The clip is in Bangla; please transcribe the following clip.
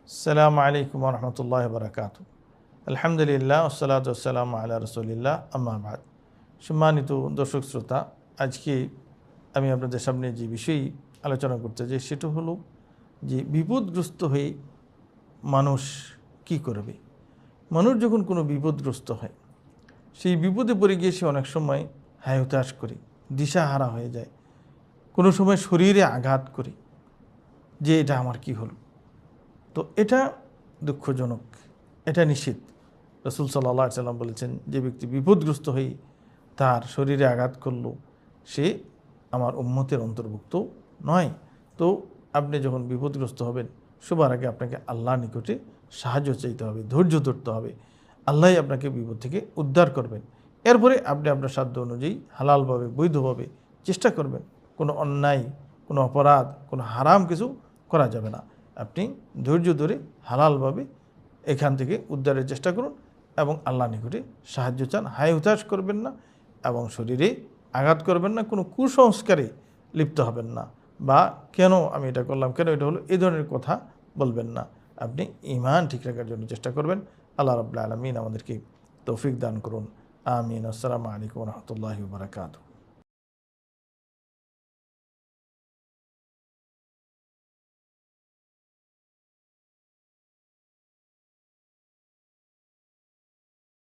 আসসালামু আলাইকুম ওয়া রাহমাতুল্লাহি ওয়া বারাকাতুহু। আলহামদুলিল্লাহ ওয়াসসালাতু ওয়াসসালামু আলা রাসূলিল্লাহ আম্মা বাদ। সম্মানিত দর্শক শ্রোতা, আজকে আমি আপনাদের সামনে যে বিষয় আলোচনা করতে চাই সেটা হলো যে বিপদগ্রস্ত হয়ে মানুষ কি করবে। মানুষ যখন কোনো বিপদগ্রস্ত হয়, সেই বিপদে পড়ে গিয়ে সে অনেক সময় হায়-হুতাশ করে, দিশাহারা হয়ে যায়, কোনো সময় শরীরে আঘাত করে যে এটা আমার কি হলো। তো এটা দুঃখজনক, এটা নিষিদ্ধ। রাসূল সাল্লাল্লাহু আলাইহি সাল্লাম বলেছেন, যে ব্যক্তি বিপদগ্রস্ত হয়ে তার শরীরে আঘাত করলো সে আমার উম্মতের অন্তর্ভুক্ত নয়। তো আপনি যখন বিপদগ্রস্ত হবেন, সবার আগে আপনাকে আল্লাহর নিকটে সাহায্য চাইতে হবে, ধৈর্য ধরতে হবে। আল্লাহই আপনাকে বিপদ থেকে উদ্ধার করবেন। এরপরে আপনি আপনার সাধ্য অনুযায়ী হালালভাবে, বৈধভাবে চেষ্টা করবেন। কোনো অন্যায়, কোনো অপরাধ, কোনো হারাম কিছু করা যাবে না। আপনি ধৈর্য ধরে হালালভাবে এখান থেকে উদ্ধারের চেষ্টা করুন এবং আল্লাহর নিকটে সাহায্য চান। হায় হুতাশ করবেন না এবং শরীরে আঘাত করবেন না, কোনো কুসংস্কারে লিপ্ত হবেন না, বা কেন আমি এটা করলাম, কেন এটা হলো, এই ধরনের কথা বলবেন না। আপনি ঈমান ঠিক রাখার জন্য চেষ্টা করবেন। আল্লাহ রাব্বুল আলামিন আমাদেরকে তৌফিক দান করুন। আমিন। আসসালামু আলাইকুম ওয়া রাহমাতুল্লাহি ওয়া বারাকাতুহু।